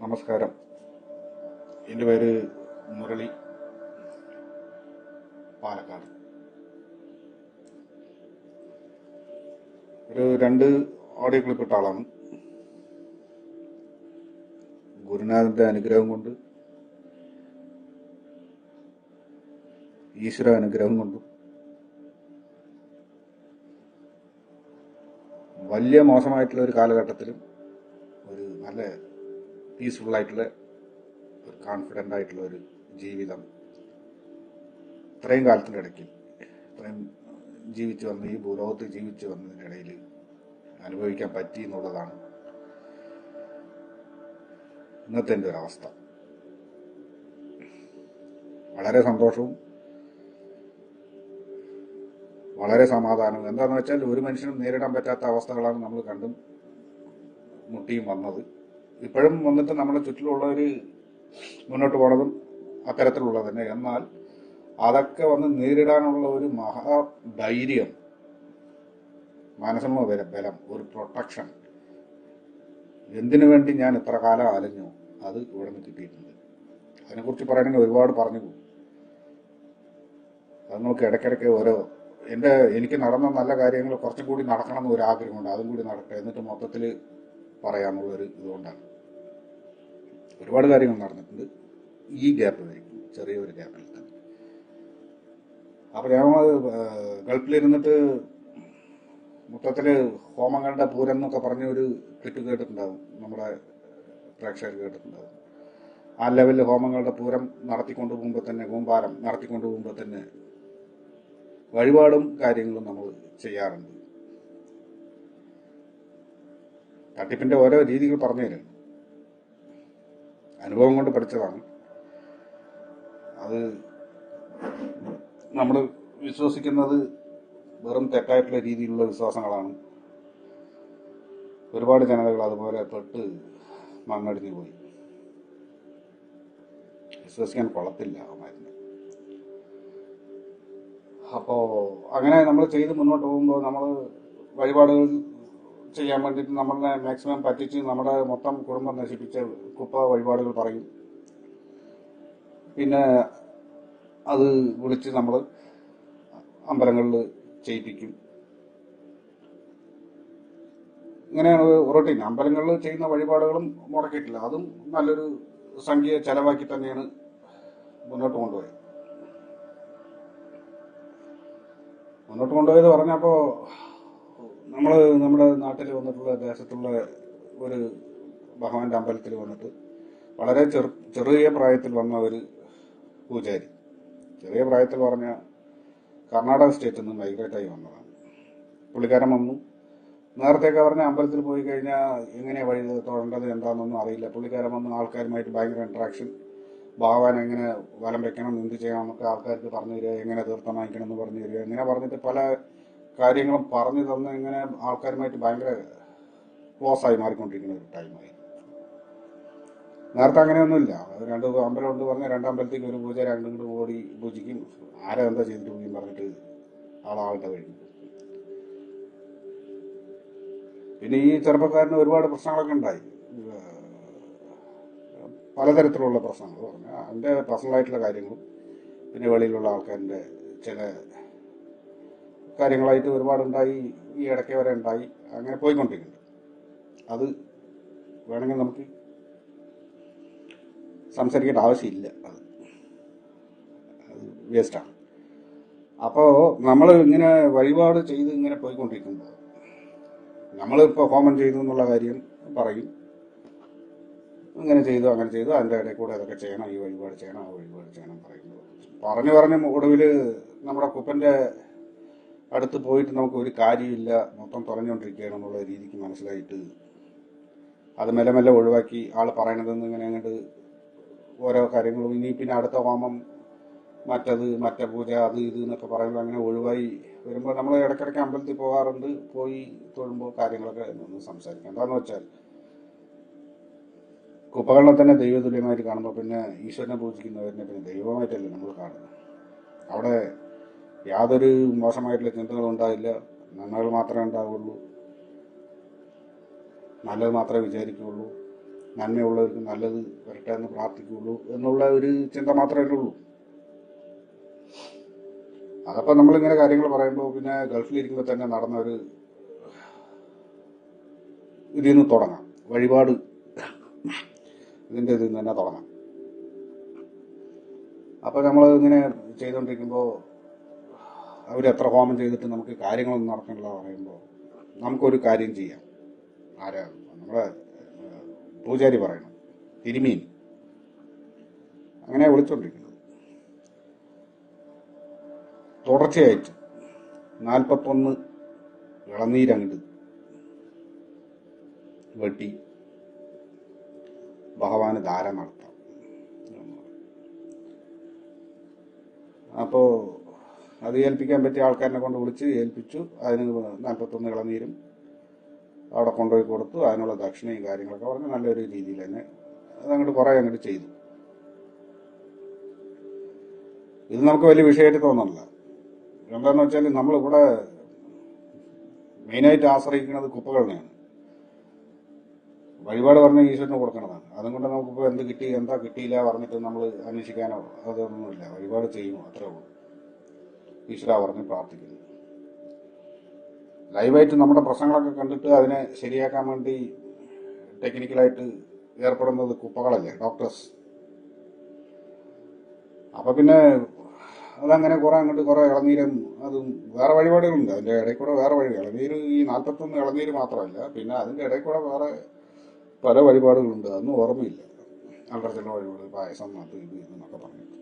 നമസ്കാരം. എൻ്റെ പേര് മുരളി, പാലക്കാട്. ഒരു 2 ഓഡിയോ ക്ലിപ്പ് ഇട്ട ആളാണ്. ഗുരുനാഥന്റെ അനുഗ്രഹം കൊണ്ട്, ഈശ്വര അനുഗ്രഹം കൊണ്ടും വലിയ മോശമായിട്ടുള്ള ഒരു കാലഘട്ടത്തിലും ഒരു നല്ല പീസ്ഫുൾ ആയിട്ടുള്ള ഒരു കോൺഫിഡൻ്റ് ആയിട്ടുള്ള ഒരു ജീവിതം ഇത്രയും കാലത്തിൻ്റെ ഇടയ്ക്ക് ഇത്രയും ജീവിച്ചു വന്ന് ഈ ഭൂലോകത്ത് ജീവിച്ചു വന്നതിനിടയിൽ അനുഭവിക്കാൻ പറ്റി എന്നുള്ളതാണ് ഇന്നത്തെ എൻ്റെ ഒരവസ്ഥ. വളരെ സന്തോഷവും വളരെ സമാധാനവും. എന്താണെന്ന് വെച്ചാൽ ഒരു മനുഷ്യനും നേരിടാൻ പറ്റാത്ത അവസ്ഥകളാണ് നമ്മൾ കണ്ടും മുട്ടിയും വന്നത്. ഇപ്പോഴും വന്നിട്ട് നമ്മുടെ ചുറ്റിലുള്ളവർ മുന്നോട്ട് പോണതും അത്തരത്തിലുള്ളത് തന്നെ. എന്നാൽ അതൊക്കെ വന്ന് നേരിടാനുള്ള ഒരു മഹാധൈര്യം, മാനസിക ബലം, ഒരു പ്രൊട്ടക്ഷൻ, എന്തിനു വേണ്ടി ഞാൻ ഇത്ര കാലം അലഞ്ഞു, അത് ഇവിടെ നിന്ന് കിട്ടിയിട്ടുണ്ട്. അതിനെക്കുറിച്ച് പറയണമെങ്കിൽ ഒരുപാട് പറഞ്ഞു പോകും. അത് നമുക്ക് ഇടയ്ക്കിടയ്ക്ക് എനിക്ക് നടന്ന നല്ല കാര്യങ്ങൾ കുറച്ചും കൂടി നടക്കണം എന്നൊരു ആഗ്രഹമുണ്ട്. അതും കൂടി നടക്കട്ടെ, എന്നിട്ട് മൊത്തത്തിൽ പറയാനുള്ളൊരു ഇതുകൊണ്ടാണ്. ഒരുപാട് കാര്യങ്ങൾ നടന്നിട്ടുണ്ട് ഈ ഗ്യാപ്പ് വരെ, ചെറിയൊരു ഗ്യാപ്പിൽ തന്നെ. അപ്പോൾ ഞാൻ ഗൾഫിലിരുന്നിട്ട് മൊത്തത്തില് ഹോമങ്ങളുടെ പൂരം എന്നൊക്കെ പറഞ്ഞ ഒരു ക്ലിപ്പ് കേട്ടിട്ടുണ്ടാവും, നമ്മുടെ പ്രേക്ഷകർ കേട്ടിട്ടുണ്ടാവും. ആ ലെവലിൽ ഹോമങ്ങളുടെ പൂരം നടത്തിക്കൊണ്ടു പോകുമ്പോൾ തന്നെ, കൂമ്പാരം നടത്തിക്കൊണ്ടു പോകുമ്പോൾ തന്നെ വഴിപാടും കാര്യങ്ങളും നമ്മൾ ചെയ്യാറുണ്ട്. തട്ടിപ്പിന്റെ ഓരോ രീതികൾ പറഞ്ഞു തരും. അനുഭവം കൊണ്ട് പഠിച്ചതാണ്. അത് നമ്മൾ വിശ്വസിക്കുന്നത് വെറും തെറ്റായിട്ടുള്ള രീതിയിലുള്ള വിശ്വാസങ്ങളാണ്. ഒരുപാട് ജനതകൾ അതുപോലെ പെട്ട് മണ്ണടിഞ്ഞു പോയി. വിശ്വസിക്കാൻ കൊള്ളത്തില്ല അവന്മാരിനെ. അപ്പോൾ അങ്ങനെ നമ്മൾ ചെയ്ത് മുന്നോട്ട് പോകുമ്പോൾ നമ്മൾ വഴിപാടുകൾ ചെയ്യാൻ വേണ്ടിയിട്ട് നമ്മളെ മാക്സിമം പറ്റിച്ച് നമ്മുടെ മൊത്തം കുടുംബം നശിപ്പിച്ച കുപ്പ വഴിപാടുകൾ പറയും. പിന്നെ അത് വിളിച്ച് നമ്മൾ അമ്പലങ്ങളിൽ ചെയ്യിപ്പിക്കും. ഇങ്ങനെയാണ് റൊട്ടീൻ. അമ്പലങ്ങളിൽ ചെയ്യുന്ന വഴിപാടുകളും മുടക്കിയിട്ടില്ല. അതും നല്ലൊരു സംഖ്യ ചെലവാക്കി തന്നെയാണ് മുന്നോട്ട് കൊണ്ടുപോയത്. പറഞ്ഞപ്പോൾ നമ്മൾ നമ്മുടെ നാട്ടിൽ വന്നിട്ടുള്ള ദേശത്തുള്ള ഒരു ഭഗവാന്റെ അമ്പലത്തിൽ വന്നിട്ട് വളരെ ചെറിയ പ്രായത്തിൽ വന്ന ഒരു പൂജാരി, ചെറിയ പ്രായത്തിൽ പറഞ്ഞ കർണാടക സ്റ്റേറ്റിൽ നിന്ന് മൈഗ്രേറ്റായി വന്നതാണ്. പുള്ളിക്കാരൻ വന്നു. നേരത്തെയൊക്കെ പറഞ്ഞ അമ്പലത്തിൽ പോയി കഴിഞ്ഞാൽ എങ്ങനെ വഴി തൊഴേണ്ടത് എന്താണെന്നൊന്നും അറിയില്ല. പുള്ളിക്കാരൻ വന്ന് ആൾക്കാരുമായിട്ട് ഭയങ്കര ഇന്ററാക്ഷൻ, ഭഗവാൻ എങ്ങനെ വലം വെക്കണം, എന്ത് ചെയ്യണം എന്നൊക്കെ ആൾക്കാർക്ക് പറഞ്ഞു തരിക, എങ്ങനെ തീർത്ഥം വാങ്ങിക്കണം എന്ന് പറഞ്ഞു തരിക, ഇങ്ങനെ പറഞ്ഞിട്ട് പല കാര്യങ്ങളും പറഞ്ഞു തന്ന് ഇങ്ങനെ ആൾക്കാരുമായിട്ട് ഭയങ്കര ക്ലോസ് ആയി മാറിക്കൊണ്ടിരിക്കുന്ന ഒരു ടൈമായി. നേരത്തെ അങ്ങനെയൊന്നുമില്ല. 2 അമ്പലം ഉണ്ട് പറഞ്ഞാൽ 2 അമ്പലത്തേക്ക് ഒരു പൂജ, 2 കൂടെ ഓടി പൂജിക്കും. ആരാ എന്താ ചെയ്തിട്ട് പോയി പറഞ്ഞിട്ട് ആളാളുടെ കഴിഞ്ഞു. പിന്നെ ഈ ചെറുപ്പക്കാരന് ഒരുപാട് പ്രശ്നങ്ങളൊക്കെ ഉണ്ടായി. പലതരത്തിലുള്ള പ്രശ്നങ്ങൾ പറഞ്ഞാൽ അതിൻ്റെ പേഴ്സണലായിട്ടുള്ള കാര്യങ്ങളും പിന്നെ വെളിയിലുള്ള ആൾക്കാരുടെ ചില കാര്യങ്ങളായിട്ട് ഒരുപാടുണ്ടായി. ഈ ഇടയ്ക്ക് വരെ ഉണ്ടായി. അങ്ങനെ പോയിക്കൊണ്ടിരിക്കുന്നുണ്ട്. അത് വേണമെങ്കിൽ നമുക്ക് സംസാരിക്കേണ്ട ആവശ്യമില്ല. അത് വേസ്റ്റാണ്. അപ്പോൾ നമ്മൾ ഇങ്ങനെ വഴിപാട് ചെയ്ത് ഇങ്ങനെ പോയിക്കൊണ്ടിരിക്കുമ്പോൾ നമ്മളിപ്പോൾ ഹോമം ചെയ്തു എന്നുള്ള കാര്യം പറയും. ഇങ്ങനെ ചെയ്തു, അങ്ങനെ ചെയ്തു, അതിൻ്റെ ഇടയിൽ കൂടെ അതൊക്കെ ചെയ്യണം, ഈ വഴിപാട് ചെയ്യണം, ആ വഴിപാട് ചെയ്യണം പറയുമ്പോൾ പറഞ്ഞ് ഒടുവിൽ നമ്മുടെ കുപ്പൻ്റെ അടുത്ത് പോയിട്ട് നമുക്ക് ഒരു കാര്യമില്ല, മൊത്തം തുറഞ്ഞുകൊണ്ടിരിക്കുകയാണ് എന്നുള്ള രീതിക്ക് മനസ്സിലായിട്ട് അത് മെല്ലെ മെല്ലെ ഒഴിവാക്കി. ആൾ പറയണതെന്ന് ഇങ്ങനെ അങ്ങോട്ട് ഓരോ കാര്യങ്ങളും ഇനി പിന്നെ അടുത്ത ഹോമം, മറ്റേ പൂജ, അത് ഇത് എന്നൊക്കെ പറയുമ്പോൾ അങ്ങനെ ഒഴിവായി വരുമ്പോൾ നമ്മൾ ഇടയ്ക്കിടയ്ക്ക് അമ്പലത്തിൽ പോകാറുണ്ട്. പോയി തൊഴുമ്പോൾ കാര്യങ്ങളൊക്കെ ഒന്ന് സംസാരിക്കാം. എന്താണെന്ന് വെച്ചാൽ കുപ്പകളെ തന്നെ ദൈവതുല്യമായിട്ട് കാണുമ്പോൾ പിന്നെ ഈശ്വരനെ പൂജിക്കുന്നവരിനെ പിന്നെ ദൈവമായിട്ടല്ലേ നമ്മൾ കാണുന്നത്. അവിടെ യാതൊരു മോശമായിട്ടുള്ള ചിന്തകളും ഉണ്ടാവില്ല. നന്മകൾ മാത്രമേ ഉണ്ടാവുള്ളൂ, നല്ലത് മാത്രമേ വിചാരിക്കുകയുള്ളൂ. നന്മയുള്ളവർക്ക് നല്ലത് വരട്ടെ എന്ന് പ്രാർത്ഥിക്കുകയുള്ളൂ എന്നുള്ള ഒരു ചിന്ത മാത്രമേ ഉള്ളൂ. അതപ്പോൾ നമ്മളിങ്ങനെ കാര്യങ്ങൾ പറയുമ്പോൾ പിന്നെ ഗൾഫിലിരിക്കുമ്പോൾ തന്നെ നടന്ന ഒരു ഇതിൽ നിന്ന് തുടങ്ങാം, വഴിപാട് ഇതിൻ്റെ ഇതിൽ നിന്ന് തന്നെ തുടങ്ങാം. അപ്പോൾ നമ്മൾ ഇങ്ങനെ ചെയ്തുകൊണ്ടിരിക്കുമ്പോൾ അവരെത്ര ഹോമം ചെയ്തിട്ട് നമുക്ക് കാര്യങ്ങളൊന്നും നടക്കണില്ല പറയുമ്പോൾ നമുക്കൊരു കാര്യം ചെയ്യാം. ആരാ നമ്മുടെ പൂജാരി പറയണം, തിരുമീൻ അങ്ങനെ വിളിച്ചുകൊണ്ടിരിക്കുന്നത്. തുടർച്ചയായിട്ട് 41 ഇളനീരങ്ങട് വെട്ടി ഭഗവാന് ധാര നടത്താം. അപ്പോൾ അത് ഏൽപ്പിക്കാൻ പറ്റിയ ആൾക്കാരനെ കൊണ്ട് വിളിച്ച് ഏൽപ്പിച്ചു. അതിന് 41 ഇളനീരും അവിടെ കൊണ്ടുപോയി കൊടുത്തു. അതിനുള്ള ദക്ഷിണയും കാര്യങ്ങളൊക്കെ പറഞ്ഞ് നല്ലൊരു രീതിയിൽ തന്നെ അതങ്ങോട്ട് കുറേ അങ്ങോട്ട് ചെയ്തു. ഇത് നമുക്ക് വലിയ വിഷയമായിട്ട് തോന്നുന്നില്ല. എന്താണെന്ന് വെച്ചാൽ നമ്മളിവിടെ മെയിനായിട്ട് ആശ്രയിക്കുന്നത് കുപ്പകളിനെയാണ്. വഴിപാട് പറഞ്ഞ ഈശ്വരന് കൊടുക്കണതാണ്. അതുകൊണ്ട് നമുക്കിപ്പോൾ എന്ത് കിട്ടി എന്താ കിട്ടിയില്ല പറഞ്ഞിട്ട് നമ്മൾ അന്വേഷിക്കാനോ അതൊന്നുമില്ല. വഴിപാട് ചെയ്യുമോ അത്രേ ഉള്ളൂ. ഈശ്വര പറഞ്ഞ് പ്രാർത്ഥിക്കുന്നു. ലൈവായിട്ട് നമ്മുടെ പ്രശ്നങ്ങളൊക്കെ കണ്ടിട്ട് അതിനെ ശരിയാക്കാൻ വേണ്ടി ടെക്നിക്കലായിട്ട് ഏർപ്പെടുന്നത് കുപ്പകളല്ലേ, ഡോക്ടേഴ്സ്. അപ്പൊ പിന്നെ അതങ്ങനെ കുറെ അങ്ങോട്ട് കുറെ ഇളനീരും അതും വേറെ വഴിപാടുകളുണ്ട്. അതിന്റെ ഇടയിൽ കൂടെ വേറെ വഴി ഇളനീര് ഈ 41 ഇളനീര് മാത്രമല്ല, പിന്നെ അതിന്റെ ഇടയിൽ കൂടെ വേറെ പല വഴിപാടുകളുണ്ട്. അതൊന്നും ഓർമ്മയില്ല. അല്ലറ വഴിപാട്, പായസം, അത് ഇത് എന്നൊക്കെ പറഞ്ഞിട്ട്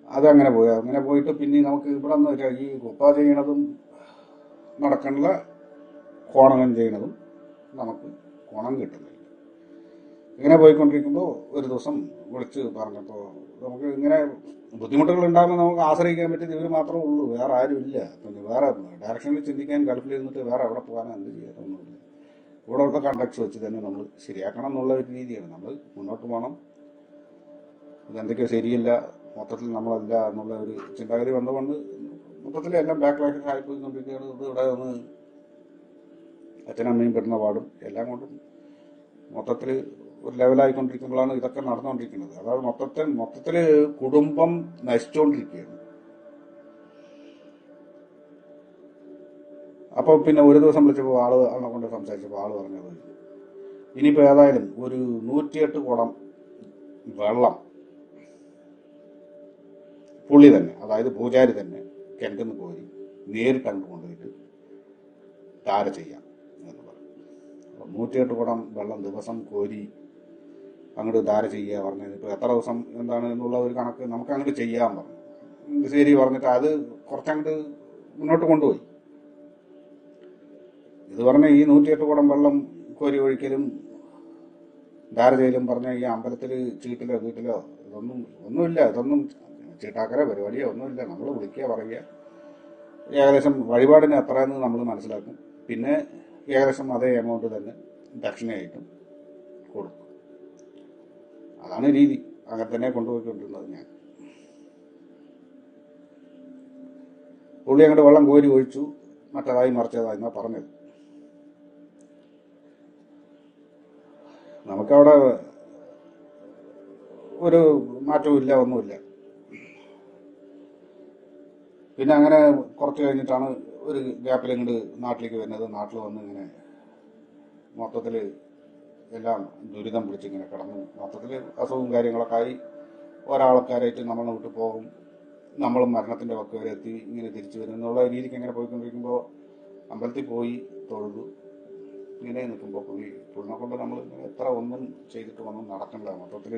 അതങ്ങനെ പോയി. അങ്ങനെ പോയിട്ട് പിന്നെ നമുക്ക് ഇവിടെ നിന്ന് ഈ കുപ്പ ചെയ്യണതും നടക്കണില്ല, കോണകം ചെയ്യണതും നമുക്ക് കോണം കിട്ടുന്നില്ല. ഇങ്ങനെ പോയിക്കൊണ്ടിരിക്കുമ്പോൾ ഒരു ദിവസം വിളിച്ച് പറഞ്ഞപ്പോൾ നമുക്ക് ഇങ്ങനെ ബുദ്ധിമുട്ടുകൾ ഉണ്ടാകുമ്പോൾ നമുക്ക് ആശ്രയിക്കാൻ പറ്റിയത് ഇവർ മാത്രമേ ഉള്ളൂ, വേറെ ആരും ഇല്ല. പിന്നെ വേറെ ഡയറക്ഷനിൽ ചിന്തിക്കാൻ ഗൾഫിൽ ഇരുന്നിട്ട് വേറെ എവിടെ പോകാനോ എന്ത് ചെയ്യാനൊന്നുമില്ല. ഇവിടെ ഉള്ള കണ്ടക്ട്സ് വെച്ച് തന്നെ നമ്മൾ ശരിയാക്കണം എന്നുള്ള ഒരു രീതിയാണ്. നമ്മൾ മുന്നോട്ട് പോകണം. ഇതെന്തൊക്കെയോ ശരിയല്ല, മൊത്തത്തിൽ നമ്മളല്ല എന്നുള്ള ഒരു ചിന്താഗതി വന്നുകൊണ്ട് മൊത്തത്തിൽ എല്ലാം ബാക്ക് ആയിപ്പോയിക്കൊണ്ടിരിക്കുകയാണ്. ഇത് ഇവിടെ ഒന്ന് അച്ഛനമ്മയും പെടുന്ന പാടും എല്ലാം കൊണ്ടും മൊത്തത്തിൽ ഒരു ലെവലായിക്കൊണ്ടിരിക്കുമ്പോഴാണ് ഇതൊക്കെ നടന്നുകൊണ്ടിരിക്കുന്നത്. അതായത് മൊത്തത്തില് കുടുംബം നശിച്ചുകൊണ്ടിരിക്കുകയാണ്. അപ്പോൾ പിന്നെ ഒരു ദിവസം വിളിച്ചപ്പോൾ ആളെ കൊണ്ട് സംസാരിച്ചപ്പോൾ ആള് പറഞ്ഞത്, ഇനിയിപ്പോൾ ഏതായാലും ഒരു 108 കുടം വെള്ളം പുള്ളി തന്നെ, അതായത് പൂജാരി തന്നെ കിണറ്റിന്ന് കോരി നേരിട്ട് അങ്ങോട്ട് കൊണ്ടുപോയിട്ട് ധാര ചെയ്യാം എന്ന് പറഞ്ഞു. 108 കുടം വെള്ളം ദിവസം കോരി അങ്ങോട്ട് ധാര ചെയ്യുക പറഞ്ഞത്. ഇപ്പോൾ എത്ര ദിവസം എന്താണ് എന്നുള്ള ഒരു കണക്ക് നമുക്ക് അങ്ങോട്ട് ചെയ്യാൻ പറഞ്ഞു. ശരി പറഞ്ഞിട്ട് അത് കുറച്ചങ്ങോട്ട് മുന്നോട്ട് കൊണ്ടുപോയി. ഇത് പറഞ്ഞ ഈ 108 കുടം വെള്ളം കോരി ഒഴിക്കലും ധാര ചെയ്യലും പറഞ്ഞ ഈ അമ്പലത്തിൽ ചീട്ടിലോ വീട്ടിലോ ഒന്നുമില്ല. ഇതൊന്നും ചീട്ടാക്കര പരിപാടിയോ ഒന്നുമില്ല. നമ്മൾ വിളിക്കുക, പറയുക, ഏകദേശം വഴിപാടിന് എത്രയെന്ന് നമ്മൾ മനസ്സിലാക്കും. പിന്നെ ഏകദേശം അതേ എമൗണ്ട് തന്നെ ദക്ഷിണയായിട്ടും കൊടുക്കും. അതാണ് രീതി. അങ്ങനെ തന്നെ കൊണ്ടുപോയിക്കൊണ്ടിരുന്നത് ഞാൻ. പുള്ളി അങ്ങോട്ട് വെള്ളം കോരി ഒഴിച്ചു, മറ്റേതായി മറിച്ചതായി എന്നാ പറഞ്ഞത്. നമുക്കവിടെ ഒരു മാറ്റവും ഇല്ല, ഒന്നുമില്ല. പിന്നെ അങ്ങനെ കുറച്ച് കഴിഞ്ഞിട്ടാണ് ഒരു ഗ്യാപ്പിൽ ഇങ്ങോട്ട് നാട്ടിലേക്ക് വരുന്നത്. നാട്ടിൽ വന്ന് ഇങ്ങനെ മൊത്തത്തിൽ എല്ലാം ദുരിതം പിടിച്ചിങ്ങനെ കിടന്നു. മൊത്തത്തിൽ അസുഖവും കാര്യങ്ങളൊക്കെ ആയി ഒരാൾക്കാരായിട്ട് നമ്മളെ വിട്ട് പോകും, നമ്മളും മരണത്തിന്റെ വക്ക് വരെ എത്തി ഇങ്ങനെ തിരിച്ചു വരും എന്നുള്ള രീതിക്ക് ഇങ്ങനെ പോയിക്കൊണ്ടിരിക്കുമ്പോൾ അമ്പലത്തിൽ പോയി തൊഴുതു ഇങ്ങനെ നിൽക്കുമ്പോൾ പുള്ളിനെ കൊണ്ട് നമ്മൾ ഇങ്ങനെ എത്ര ഒന്നും ചെയ്തിട്ട് ഒന്നും നടക്കണില്ല. മൊത്തത്തിൽ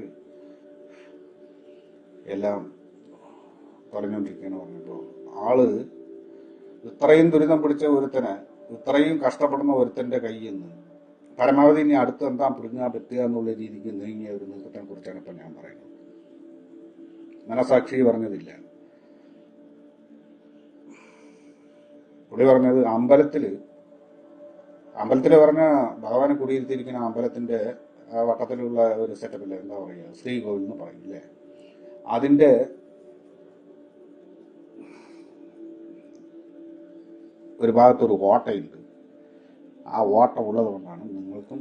എല്ലാം തൊലഞ്ഞുകൊണ്ടിരിക്കുകയെന്ന് പറഞ്ഞപ്പോൾ ആള് ഇത്രയും ദുരിതം പിടിച്ച ഒരുത്തനെ, ഇത്രയും കഷ്ടപ്പെടുന്ന ഒരുത്തന്റെ കയ്യിൽ നിന്ന് പരമാവധി ഇനി അടുത്ത് എന്താ പിടുങ്ങാൻ പറ്റുക എന്നുള്ള രീതിക്ക് നീങ്ങിയ ഒരു നീക്കത്തിനെ കുറിച്ചാണ് ഇപ്പം ഞാൻ പറയുന്നത്. മനസാക്ഷി പറഞ്ഞതില്ല. പുള്ളി പറഞ്ഞത് അമ്പലത്തില് പറഞ്ഞ ഭഗവാനെ കുടിയിരുത്തിയിരിക്കുന്ന അമ്പലത്തിന്റെ വട്ടത്തിലുള്ള ഒരു സെറ്റപ്പില്ല, എന്താ പറയുക, ശ്രീകോവിൽ എന്ന് പറയും അല്ലേ, അതിന്റെ ഒരു ഭാഗത്തൊരു ഓട്ടയുണ്ട്. ആ ഓട്ട ഉള്ളത് കൊണ്ടാണ് നിങ്ങൾ സമയത്തും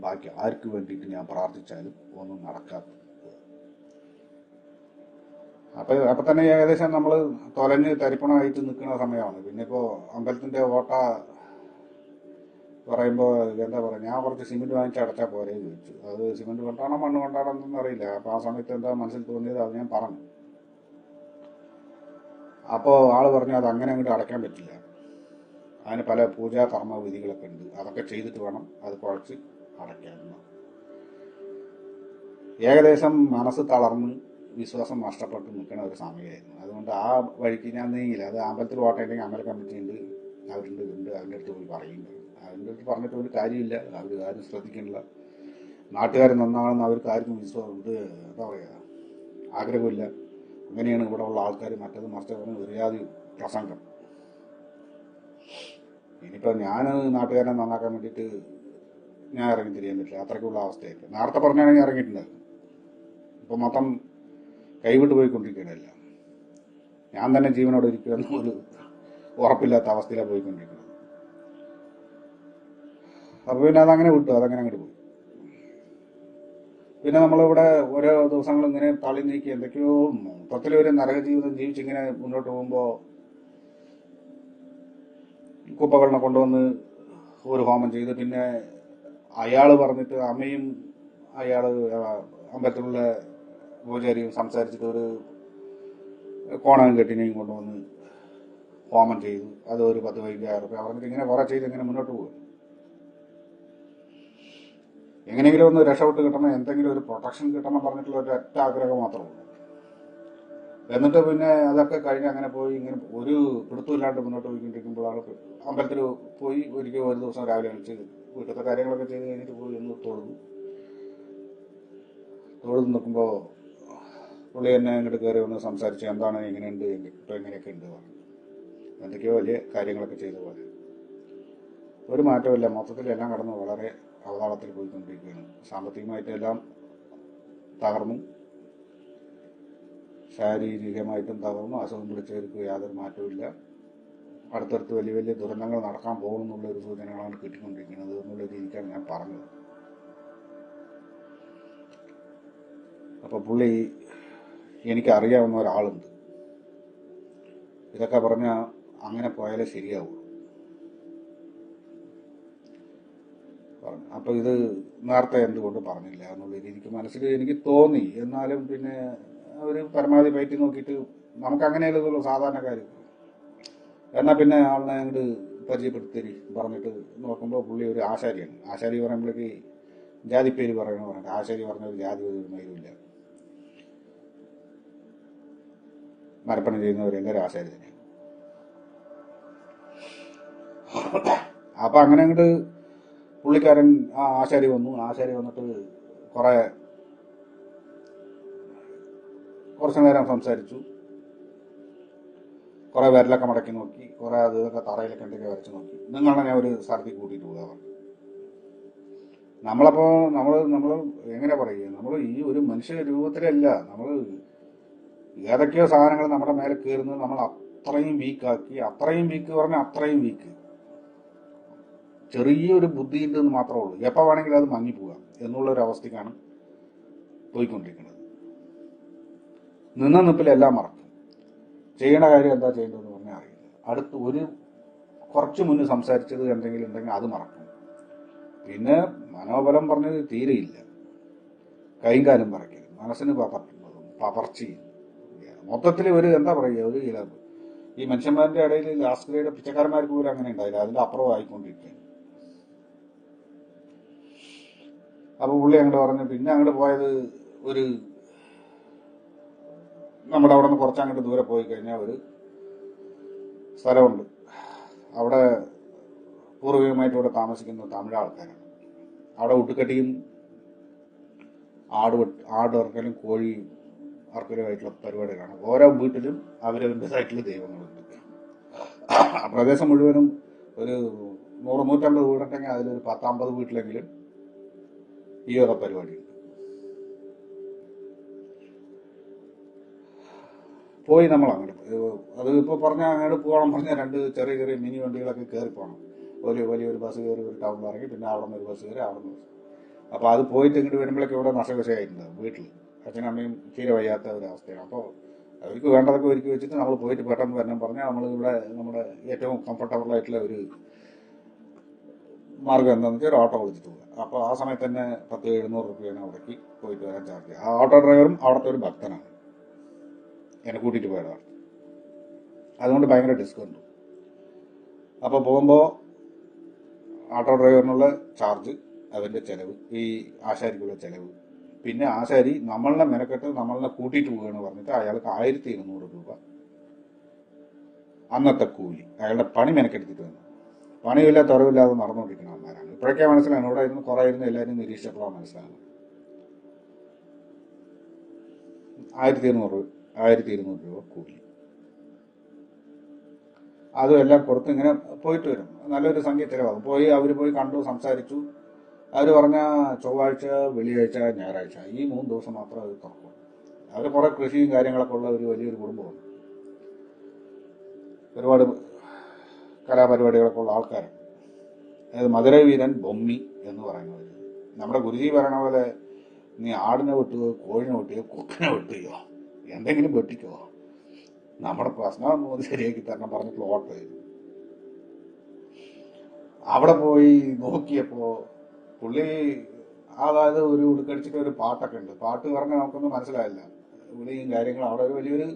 ബാക്കി ആർക്ക് വേണ്ടിയിട്ട് ഞാൻ പ്രാർത്ഥിച്ചാലും ഒന്നും നടക്കാത്ത. അപ്പൊ തന്നെ ഏകദേശം നമ്മൾ തൊലഞ്ഞ് തരിപ്പണമായിട്ട് നിൽക്കുന്ന സമയമാണ്. പിന്നെ ഇപ്പോൾ അമ്പലത്തിന്റെ ഓട്ട പറയുമ്പോൾ എന്താ പറയുക, ഞാൻ കുറച്ച് സിമെന്റ് വാങ്ങിച്ച് അടച്ചാൽ പോരെ ചോദിച്ചു. അത് സിമെന്റ് കൊണ്ടാണോ മണ്ണ് കൊണ്ടാണോ എന്നൊന്നും അറിയില്ല. അപ്പൊ ആ സമയത്ത് എന്താ മനസ്സിൽ തോന്നിയത് അത് ഞാൻ പറഞ്ഞു. അപ്പോൾ ആള് പറഞ്ഞു അത് അങ്ങനെ അങ്ങോട്ട് അടയ്ക്കാൻ പറ്റില്ല, അതിന് പല പൂജാ കർമ്മ വിധികളൊക്കെ ഉണ്ട്, അതൊക്കെ ചെയ്തിട്ട് വേണം അത് കുഴച്ച് അടയ്ക്കാൻ. ഏകദേശം മനസ്സ് തളർന്ന് വിശ്വാസം നഷ്ടപ്പെട്ട് നിൽക്കുന്ന ഒരു സമയമായിരുന്നു. അതുകൊണ്ട് ആ വഴിക്ക് ഞാൻ നീങ്ങില്ല. അത് അമ്പലത്തിൽ ഓട്ടയില്ലെങ്കിൽ അമ്പല കമ്മിറ്റി ഉണ്ട്, അവരുണ്ട് അവരുടെ അടുത്ത് പോയി പറയുന്നുണ്ട്. അവരുടെ അടുത്ത് പറഞ്ഞിട്ട് ഒരു കാര്യമില്ല, അവർ ആരും ശ്രദ്ധിക്കുന്നില്ല. നാട്ടുകാർ നന്നാണെന്ന് അവർക്ക് ആർക്കും വിശ്വാസം ഇത് എന്താ പറയുക ആഗ്രഹമില്ല. അങ്ങനെയാണ് ഇവിടെ ഉള്ള ആൾക്കാർ മറ്റത് മറിച്ചവന് ഒരുജാതി പ്രസംഗം. ഇനിയിപ്പോൾ ഞാൻ നാട്ടുകാരനെ നന്നാക്കാൻ വേണ്ടിയിട്ട് ഞാൻ ഇറങ്ങി തിരിയാൻ പറ്റില്ല, അത്രയ്ക്കുള്ള അവസ്ഥയായിട്ട്. നേരത്തെ പറഞ്ഞാണെങ്കിൽ ഇറങ്ങിയിട്ടുണ്ടായിരുന്നു. ഇപ്പം മൊത്തം കൈവിട്ട് പോയിക്കൊണ്ടിരിക്കുകയല്ല, ഞാൻ തന്നെ ജീവനോടെ ഇരിക്കുക എന്നൊരു ഉറപ്പില്ലാത്ത അവസ്ഥയിലാണ് പോയിക്കൊണ്ടിരിക്കുന്നത്. അപ്പോൾ പിന്നെ അതങ്ങനെ വിട്ടു, അതങ്ങനെ അങ്ങോട്ട് പോയി. പിന്നെ നമ്മളിവിടെ ഓരോ ദിവസങ്ങൾ ഇങ്ങനെ തള്ളി നീക്കി എന്തൊക്കെയോ മൊത്തത്തിലൊരു നരക ജീവിതം ജീവിച്ചിങ്ങനെ മുന്നോട്ട് പോകുമ്പോൾ കുപ്പകളിനെ കൊണ്ടുവന്ന് ഒരു ഹോമം ചെയ്ത്, പിന്നെ അയാൾ പറഞ്ഞിട്ട് അമ്മയും അയാൾ അമ്പലത്തിലുള്ള പൂജാരിയും സംസാരിച്ചിട്ട് ഒരു കോണകം കെട്ടിനെയും കൊണ്ടുവന്ന് ഹോമം ചെയ്തു. അത് ഒരു 10,000 രൂപ പറഞ്ഞിട്ട് ഇങ്ങനെ കുറെ ചെയ്ത് ഇങ്ങനെ മുന്നോട്ട് പോകും. എങ്ങനെയെങ്കിലും ഒന്ന് രക്ഷപ്പെട്ട് കിട്ടണം, എന്തെങ്കിലും ഒരു പ്രൊട്ടക്ഷൻ കിട്ടണം പറഞ്ഞിട്ടുള്ള ഒരു ഒറ്റ ആഗ്രഹം മാത്രമേ ഉള്ളൂ. എന്നിട്ട് പിന്നെ അതൊക്കെ കഴിഞ്ഞ് അങ്ങനെ പോയി ഇങ്ങനെ ഒരു പിടുത്തമില്ലാണ്ട് മുന്നോട്ട് പോയിക്കൊണ്ടിരിക്കുമ്പോഴാണ് അമ്പലത്തിൽ പോയി ഒരിക്കൽ ഒരു ദിവസം രാവിലെ കഴിച്ച് വീട്ടിലത്തെ കാര്യങ്ങളൊക്കെ ചെയ്ത് കഴിഞ്ഞിട്ട് പോയി ഒന്ന് തൊഴുതു നിൽക്കുമ്പോൾ പുള്ളി എന്നെ അങ്ങോട്ട് കയറി ഒന്ന് സംസാരിച്ച് എന്താണ് എങ്ങനെയുണ്ട് ഇപ്പം എങ്ങനെയൊക്കെ ഉണ്ട് പറഞ്ഞു. എന്തൊക്കെയോ വലിയ കാര്യങ്ങളൊക്കെ ചെയ്ത പോലെ. ഒരു മാറ്റമില്ല, മൊത്തത്തിൽ എല്ലാം കടന്ന് വളരെ അവതാളത്തിൽ പോയിക്കൊണ്ടിരിക്കുകയാണ്. സാമ്പത്തികമായിട്ടെല്ലാം തകർന്നു, ശാരീരികമായിട്ടും തകർന്നു. അസുഖം പിടിച്ചവർക്ക് യാതൊരു മാറ്റമില്ല. അടുത്തടുത്ത് വലിയ വലിയ ദുരന്തങ്ങൾ നടക്കാൻ പോകുമെന്നുള്ള ഒരു സൂചനകളാണ് കിട്ടിക്കൊണ്ടിരിക്കുന്നത് എന്നുള്ള രീതിക്കാണ് ഞാൻ പറഞ്ഞത്. അപ്പോൾ പുള്ളി എനിക്കറിയാവുന്ന ഒരാളുണ്ട്, ഇതൊക്കെ പറഞ്ഞാൽ അങ്ങനെ പോയാലേ ശരിയാവുള്ളൂ പറഞ്ഞു. അപ്പോൾ ഇത് നേരത്തെ എന്തുകൊണ്ട് പറഞ്ഞില്ല എന്നുള്ള രീതിക്ക് മനസ്സിൽ എനിക്ക് തോന്നി. എന്നാലും പിന്നെ അവർ പരമാവധി പയറ്റി നോക്കിയിട്ട് നമുക്ക് അങ്ങനെയുള്ളതുള്ളൂ സാധാരണക്കാർ. എന്നാൽ പിന്നെ ആളിനെ അങ്ങോട്ട് പരിചയപ്പെടുത്തി പറഞ്ഞിട്ട് നോക്കുമ്പോൾ പുള്ളി ഒരു ആശാരിയാണ്. ആശാരി പറയുമ്പോഴേക്ക് ജാതിപ്പേര് പറയണമെന്ന് പറഞ്ഞിട്ട് ആശാരി പറഞ്ഞ ഒരു ജാതി ഒരു മൈലുമില്ല. മരപ്പണി ചെയ്യുന്നവരെല്ലാവരും ആശാരി തന്നെയാണ്. അപ്പം അങ്ങനെ അങ്ങോട്ട് പുള്ളിക്കാരൻ ആ ആശാരി വന്നു. ആശാരി വന്നിട്ട് കുറച്ചു നേരം സംസാരിച്ചു. കുറെ വിരലൊക്കെ മടക്കി നോക്കി, കുറെ അത് ഇതൊക്കെ തറയിലൊക്കെ എന്തൊക്കെ വരച്ച് നോക്കി. നിങ്ങളെ ഞാൻ ഒരു സ്ഥലത്തേക്ക് കൂട്ടിയിട്ട് പോകാൻ. നമ്മൾ എങ്ങനെ പറയുക, നമ്മൾ ഈ ഒരു മനുഷ്യ രൂപത്തിലല്ല, നമ്മൾ ഏതൊക്കെയോ സാധനങ്ങൾ നമ്മുടെ മേലെ കയറുന്നത് നമ്മൾ അത്രയും വീക്കാക്കി. അത്രയും വീക്ക് പറഞ്ഞാൽ അത്രയും വീക്ക്. ചെറിയൊരു ബുദ്ധി ഉണ്ടെന്ന് മാത്രമേ ഉള്ളൂ, എപ്പോൾ വേണമെങ്കിലും അത് മങ്ങിപ്പോകാം എന്നുള്ളൊരവസ്ഥയ്ക്കാണ് പോയിക്കൊണ്ടിരിക്കുന്നത്. നിന്ന നിപ്പിലെല്ലാം മറക്കും. ചെയ്യേണ്ട കാര്യം എന്താ ചെയ്യേണ്ടതെന്ന് പറഞ്ഞാൽ അറിയില്ല. കുറച്ച് മുന്നേ സംസാരിച്ചത് എന്തെങ്കിലും ഉണ്ടെങ്കിൽ അത് മറക്കും. പിന്നെ മനോബലം പറഞ്ഞത് തീരെയില്ല. കൈയും കാലും പറയ്ക്കലും, മനസ്സിന് പകർച്ചയും, മൊത്തത്തിൽ ഒരു എന്താ പറയുക, ഈ മനുഷ്യന്മാരുടെ ഇടയിൽ ലാസ്റ്റ് ഗ്രേഡ് പിച്ചക്കാരന്മാർക്ക് പോലും അങ്ങനെ ഉണ്ടായില്ല, അതിന്റെ അപ്പുറം ആയിക്കൊണ്ടിരിക്കുകയാണ്. അപ്പൊ പുള്ളി അങ്ങോട്ട് പറഞ്ഞു. പിന്നെ അങ്ങോട്ട് പോയത് നമ്മുടെ അവിടെ നിന്ന് കുറച്ചങ്ങോട്ട് ദൂരെ പോയി കഴിഞ്ഞാൽ ഒരു സ്ഥലമുണ്ട്. അവിടെ പൂർവികമായിട്ട് ഇവിടെ താമസിക്കുന്ന തമിഴ് ആൾക്കാരാണ്. അവിടെ ഉട്ടുകെട്ടിയും ആട് ഇറക്കലും കോഴി ഇറക്കലുമായിട്ടുള്ള പരിപാടികളാണ്. ഓരോ വീട്ടിലും അവരവരുടേതായിട്ടുള്ള ദൈവങ്ങളുണ്ട്. ആ പ്രദേശം മുഴുവനും ഒരു 100-150 വീടുണ്ടെങ്കിൽ അതിലൊരു 10-50 വീട്ടിലെങ്കിലും ഈ വക പരിപാടിയുണ്ട്. പോയി നമ്മൾ അങ്ങോട്ട്, അത് ഇപ്പോൾ പറഞ്ഞാൽ അങ്ങോട്ട് പോകണം പറഞ്ഞാൽ 2 ചെറിയ ചെറിയ മിനി വണ്ടികളൊക്കെ കയറി പോകണം. വലിയൊരു ബസ് കയറി ഒരു ടൗണിൽ ഇറങ്ങി, പിന്നെ അവിടെ നിന്ന് ഒരു ബസ് കയറി, അവിടെ നിന്ന് അപ്പോൾ അത് പോയിട്ട് ഇങ്ങോട്ട് വരുമ്പോഴേക്കും ഇവിടെ നഷ്ടവശമായിട്ടുണ്ടാവും വീട്ടിൽ. അച്ഛനും അമ്മയും തീരെ വയ്യാത്ത ഒരു അവസ്ഥയാണ്. അപ്പോൾ അവർക്ക് വേണ്ടതൊക്കെ ഒരുക്കി വെച്ചിട്ട് നമ്മൾ പോയിട്ട് പെട്ടെന്ന് വരണം പറഞ്ഞാൽ നമ്മൾ ഇവിടെ നമ്മുടെ ഏറ്റവും കംഫർട്ടബിൾ ആയിട്ടുള്ള ഒരു മാർഗം എന്താണെന്ന് വെച്ചാൽ ഒരു ഓട്ടോ വിളിച്ചിട്ട് പോകുക. അപ്പോൾ ആ സമയത്ത് തന്നെ 10-700 രൂപയാണ് അവിടേക്ക് പോയിട്ട് വരാൻ ചാർജ് ചെയ്യുക. ആ ഓട്ടോ ഡ്രൈവറും അവിടുത്തെ ഒരു ഭക്തനാണ്, എന്നെ കൂട്ടിയിട്ട് പോയതാണ്. അതുകൊണ്ട് ഭയങ്കര ഡിസ്കൗണ്ട്. അപ്പോൾ പോകുമ്പോൾ ഓട്ടോ ഡ്രൈവറിനുള്ള ചാർജ്, അവൻ്റെ ചിലവ്, ഈ ആശാരിക്കുള്ള ചിലവ്, പിന്നെ ആശാരി നമ്മളെ മെനക്കെട്ട് നമ്മളെ കൂട്ടിയിട്ട് പോവുകയെന്ന് പറഞ്ഞിട്ട് അയാൾക്ക് 1200 രൂപ അന്നത്തെ കൂലി. അയാളുടെ പണി മെനക്കെടുത്തിട്ട് വന്നു. പണിയില്ലാത്ത അറിവില്ലാതെ നടന്നുകൊണ്ടിരിക്കുന്ന അമ്മമാരാണ്. ഇപ്പോഴൊക്കെ മനസ്സിലാണ്, ഇവിടെ ഇരുന്ന് കുറേ ഇരുന്ന് എല്ലാവരും നിരീക്ഷിച്ചപ്പോഴാണ് മനസ്സിലാണ്. 1200 രൂപ കൂലി. അതും എല്ലാം കൊടുത്ത് ഇങ്ങനെ പോയിട്ട് വരും. നല്ലൊരു സംഖ്യ ചിലവാകും. അവർ പോയി കണ്ടു, സംസാരിച്ചു. അവർ പറഞ്ഞ ചൊവ്വാഴ്ച, വെള്ളിയാഴ്ച, ഞായറാഴ്ച ഈ 3 ദിവസം മാത്രം അവർ തുറക്കും. അവർ കുറേ കൃഷിയും കാര്യങ്ങളൊക്കെ ഉള്ള ഒരു വലിയൊരു കുടുംബമാണ്. ഒരുപാട് കലാപരിപാടികളൊക്കെ ഉള്ള ആൾക്കാരാണ്. അതായത് മധുര വീരൻ ബൊമ്മി എന്ന് പറയുന്നത്. നമ്മുടെ ഗുരുജി പറയണ പോലെ നീ ആടിനെ വെട്ടുകയോ, കോഴിനെ വെട്ടുകയോ, കൊക്കിനെ വെട്ടുകയോ, എന്തെങ്കിലും വെട്ടിക്കോ, നമ്മുടെ പ്രശ്നം ഒന്ന് ശരിയാക്കി തരണം പറഞ്ഞിട്ടുള്ള ഓട്ടമായിരുന്നു. അവിടെ പോയി നോക്കിയപ്പോൾ പുള്ളി, അതായത് ഒരു ഉടുക്കടിച്ചിട്ട് ഒരു പാട്ടൊക്കെ ഉണ്ട്. പാട്ട് പറഞ്ഞാൽ നമുക്കൊന്നും മനസ്സിലായില്ല. വിളിയും കാര്യങ്ങളും അവിടെ ഒരു വലിയൊരു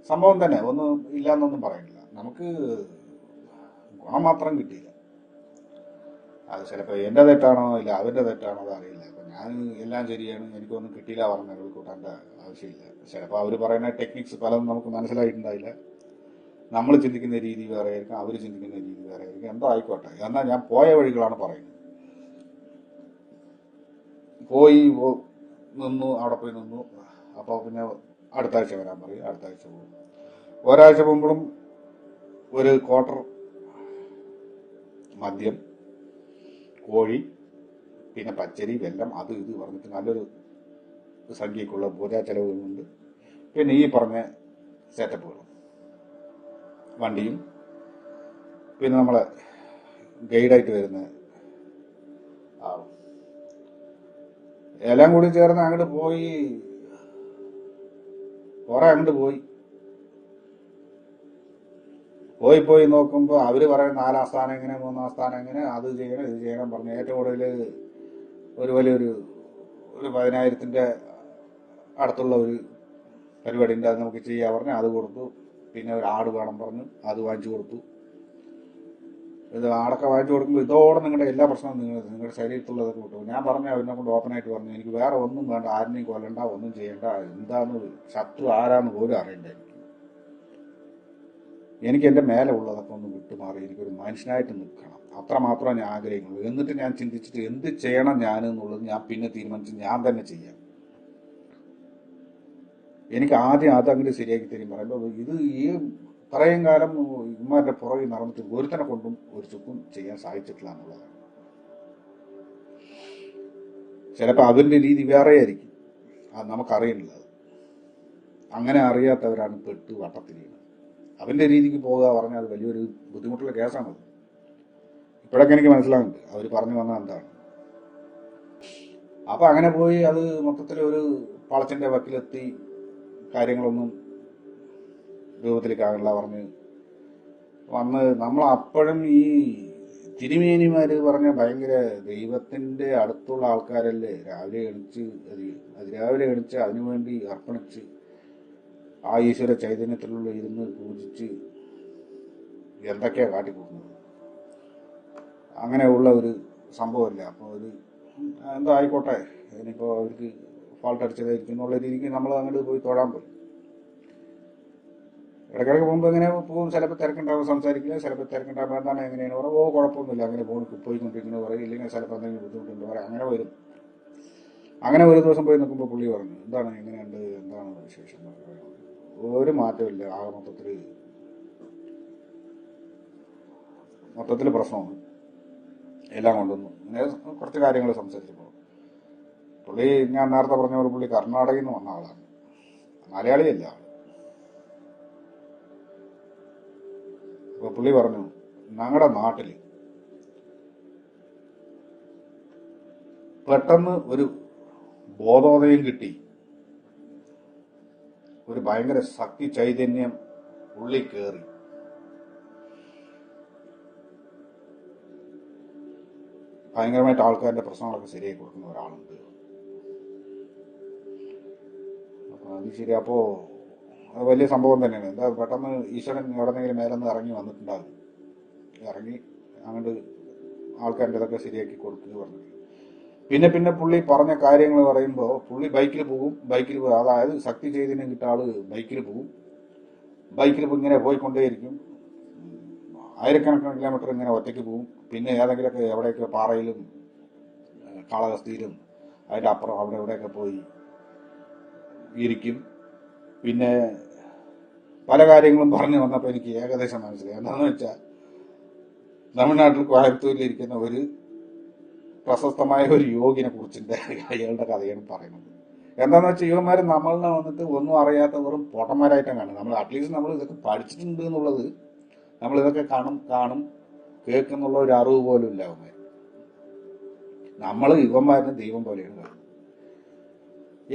സംഭവം തന്നെ, ഒന്നും ഇല്ലാന്നൊന്നും പറയുന്നില്ല. നമുക്ക് ഗുണം മാത്രം കിട്ടിയില്ല. അത് ചിലപ്പോൾ എൻ്റെ തെറ്റാണോ ഇല്ല അവൻ്റെ തെറ്റാണോ അത് അറിയില്ല. അപ്പം ഞാൻ എല്ലാം ശരിയാണ്, എനിക്കൊന്നും കിട്ടിയില്ല പറഞ്ഞ കൂട്ടാൻ്റെ ആവശ്യമില്ല. ചിലപ്പോൾ അവർ പറയുന്ന ടെക്നിക്സ് പലതും നമുക്ക് മനസ്സിലായിട്ടുണ്ടായില്ല. നമ്മൾ ചിന്തിക്കുന്ന രീതി വേറെ ആയിരിക്കും, അവർ ചിന്തിക്കുന്ന രീതി വേറെ ആയിരിക്കും. എന്തോ ആയിക്കോട്ടെ. എന്നാൽ ഞാൻ പോയ വഴികളാണ് പറയുന്നത്. പോയി നിന്നു, അവിടെ പോയി നിന്നു. അപ്പോൾ പിന്നെ അടുത്ത ആഴ്ച വരാൻ പറയും. അടുത്ത ആഴ്ച പോകും. ഒരാഴ്ച പോകുമ്പോഴും ഒരു ക്വാർട്ടർ മദ്യം, കോഴി, പിന്നെ പച്ചരി, വെല്ലം, അത് ഇത് പറഞ്ഞിട്ട് നല്ലൊരു സംഖ്യക്കുള്ള പൂജാ ചെലവുകളുണ്ട്. പിന്നെ ഈ പറഞ്ഞ സെറ്റപ്പുകളും, വണ്ടിയും, പിന്നെ നമ്മളെ ഗൈഡായിട്ട് വരുന്ന ആളും എല്ലാം കൂടി ചേർന്ന് അങ്ങോട്ട് പോയി. കുറെ അങ്ങോട്ട് പോയി നോക്കുമ്പോൾ അവര് പറയുന്ന 4-ആം സ്ഥാനം എങ്ങനെ, 3-ആം സ്ഥാനം എങ്ങനെ, അത് ചെയ്യണം ഇത് ചെയ്യണം പറഞ്ഞു. ഏറ്റവും കൂടുതൽ ഒരു വലിയൊരു 10,000-ന്റെ അടുത്തുള്ള ഒരു പരിപാടി ഉണ്ട്, അത് നമുക്ക് ചെയ്യാൻ പറഞ്ഞു. അത് കൊടുത്തു. പിന്നെ ഒരു ആട് വേണം പറഞ്ഞു, അത് വാങ്ങിച്ചു കൊടുത്തു. ഇത് ആടൊക്കെ വാങ്ങിച്ചു കൊടുക്കുമ്പോൾ ഇതോടെ നിങ്ങളുടെ എല്ലാ പ്രശ്നവും നിങ്ങളുടെ ശരീരത്തുള്ളതൊക്കെ കിട്ടും. ഞാൻ പറഞ്ഞു, അവനെ കൊണ്ട് ഓപ്പണായിട്ട് പറഞ്ഞു, എനിക്ക് വേറെ ഒന്നും വേണ്ട, ആരിനെയും കൊല്ലണ്ട, ഒന്നും ചെയ്യണ്ട, എന്താന്ന് ശത്രു ആരാന്ന് പോലും അറിയണ്ട. എനിക്ക് എൻ്റെ മേലെ ഉള്ളതൊക്കെ ഒന്ന് വിട്ടുമാറി എനിക്കൊരു മനുഷ്യനായിട്ട് നിൽക്കണം, അത്രമാത്രമേ ഞാൻ ആഗ്രഹിക്കുള്ളൂ. എന്നിട്ട് ഞാൻ ചിന്തിച്ചിട്ട് എന്ത് ചെയ്യണം ഞാൻ എന്നുള്ളത് ഞാൻ പിന്നെ തീരുമാനിച്ച് ഞാൻ തന്നെ ചെയ്യാം. എനിക്ക് ആദ്യം അതങ്ങനെ ശരിയാക്കി തരും പറയുമ്പോൾ ഇത് ഈ ഇത്രയും കാലം ഇമാരുടെ പുറകിൽ നടന്നിട്ട് ഒരുത്തനെ കൊണ്ടും ഒരു ചുക്കും ചെയ്യാൻ സാധിച്ചിട്ടില്ല എന്നുള്ളതാണ്. ചിലപ്പോൾ അവരുടെ രീതി വേറെ ആയിരിക്കും, അത് നമുക്കറിയില്ല. അങ്ങനെ അറിയാത്തവരാണ് പെട്ട് വട്ടത്തിരിക്കുന്നത്. അവന്റെ രീതിക്ക് പോകുക പറഞ്ഞാൽ അത് വലിയൊരു ബുദ്ധിമുട്ടുള്ള കേസാണത്. ഇപ്പോഴൊക്കെ എനിക്ക് മനസ്സിലാകുന്നുണ്ട് അവർ പറഞ്ഞു വന്നാൽ എന്താണ്. അപ്പൊ അങ്ങനെ പോയി അത് മൊത്തത്തിൽ ഒരു പാളച്ചന്റെ വക്കിലെത്തി. കാര്യങ്ങളൊന്നും രൂപത്തിലേക്കാകില്ല പറഞ്ഞ് വന്ന് നമ്മൾ അപ്പോഴും ഈ തിരുമേനിമാര് പറഞ്ഞ ഭയങ്കര ദൈവത്തിന്റെ അടുത്തുള്ള ആൾക്കാരല്ലേ. രാവിലെ എണിച്ച് അതിനുവേണ്ടി അർപ്പണിച്ച് ആ ഈശ്വര ചൈതന്യത്തിലുള്ള ഇരുന്ന് പൂജിച്ച് എന്തൊക്കെയാ കാട്ടിക്കൂട്ടുന്നത്. അങ്ങനെയുള്ള ഒരു സംഭവമല്ല. അപ്പോൾ ഒരു എന്തോ ആയിക്കോട്ടെ, ഇനിയിപ്പോൾ അവർക്ക് ഫാൾട്ട് അടിച്ചതായിരിക്കും എന്നുള്ള രീതിക്ക് നമ്മൾ അങ്ങോട്ട് പോയി തൊഴാൻ പോയി. ഇടയ്ക്കിടയ്ക്ക് പോകുമ്പോൾ എങ്ങനെ പോകും, ചിലപ്പോൾ തിരക്കുണ്ടാകുമ്പോൾ സംസാരിക്കില്ല, ചിലപ്പോൾ തിരക്കുണ്ടാകുമ്പോൾ എന്താണ് എങ്ങനെയാണ് പറയാം, കുഴപ്പമൊന്നുമില്ല അങ്ങനെ പോയിക്കൊണ്ടിരിക്കുന്നത് പറയും. ഇല്ലെങ്കിൽ ചിലപ്പോൾ എന്തെങ്കിലും ബുദ്ധിമുട്ടുണ്ട് പറയാം, അങ്ങനെ വരും. അങ്ങനെ ഒരു ദിവസം പോയി നിൽക്കുമ്പോൾ പുള്ളി പറഞ്ഞു, എന്താണ് എങ്ങനെയുണ്ട്, എന്താണ് വിശേഷം? ഒരു മാറ്റമില്ല, ആകെ മൊത്തത്തിൽ പ്രശ്നമാണ് എല്ലാം കൊണ്ടൊന്നും. ഇങ്ങനെ കുറച്ച് കാര്യങ്ങൾ സംസാരിച്ചപ്പോൾ പുള്ളി, ഞാൻ നേരത്തെ പറഞ്ഞ പോലെ പുള്ളി കർണാടകയിൽ നിന്ന് വന്ന ആളാണ്, മലയാളിയല്ല ആള്. അപ്പോൾ പുള്ളി പറഞ്ഞു, ഞങ്ങളുടെ നാട്ടിൽ പെട്ടെന്ന് ഒരു ബോധോദയം കിട്ടി. ഒരു ഭയങ്കര ശക്തി ചൈതന്യം ഉള്ളിൽ കയറി. ഭയങ്കരമായിട്ട് ആൾക്കാരുടെ പ്രശ്നങ്ങളൊക്കെ ശരിയാക്കി കൊടുക്കുന്ന ഒരാളുണ്ട്. അപ്പൊ അത് ശരി. അപ്പോ അത് വലിയ സംഭവം തന്നെയാണ്. എന്താ പെട്ടെന്ന് ഈശ്വരൻ എവിടെന്നെങ്കിലും മേലെന്ന് ഇറങ്ങി വന്നിട്ടുണ്ടാകും. ഇറങ്ങി അങ്ങോട്ട് ആൾക്കാരുടെ ഇതൊക്കെ ശരിയാക്കി കൊടുക്കുക പറഞ്ഞു. പിന്നെ പിന്നെ പുള്ളി പറഞ്ഞ കാര്യങ്ങൾ പറയുമ്പോൾ പുള്ളി ബൈക്കിൽ പോകും. അതായത് ശക്തി ചൈതന്യം കിട്ടിയ ആള് ബൈക്കിൽ പോകും. ബൈക്കിൽ ഇങ്ങനെ പോയിക്കൊണ്ടേയിരിക്കും. ആയിരക്കണക്കിന് കിലോമീറ്റർ ഇങ്ങനെ ഒറ്റയ്ക്ക് പോകും. പിന്നെ ഏതെങ്കിലുമൊക്കെ എവിടെയൊക്കെ പാറയിലും കാളഹസ്തിയിലും അതിൻ്റെ അപ്പുറം അവിടെ എവിടെയൊക്കെ പോയി ഇരിക്കും. പിന്നെ പല കാര്യങ്ങളും പറഞ്ഞു വന്നപ്പോൾ എനിക്ക് ഏകദേശം മനസ്സിലായി. എന്താണെന്ന് വെച്ചാൽ തമിഴ്നാട്ടിൽ കോയമ്പത്തൂരിലിരിക്കുന്ന ഒരു പ്രശസ്തമായ ഒരു യോഗിനെ കുറിച്ചിട്ട് അയാളുടെ കഥയാണ് പറയുന്നത്. എന്താണെന്ന് വെച്ചാൽ യുവന്മാർ നമ്മളിനെ വന്നിട്ട് ഒന്നും അറിയാത്ത വെറും പൊട്ടന്മാരായിട്ടാണ് കാണുന്നത്. നമ്മൾ അറ്റ്ലീസ്റ്റ് നമ്മൾ ഇതൊക്കെ പഠിച്ചിട്ടുണ്ട് എന്നുള്ളത്, നമ്മളിതൊക്കെ കാണും കേൾക്കുന്നുള്ള ഒരു അറിവ് പോലും ഇല്ല അവന്മാർ. നമ്മൾ യുവന്മാരിന് ദൈവം പോലെയാണ് കാണുന്നത്.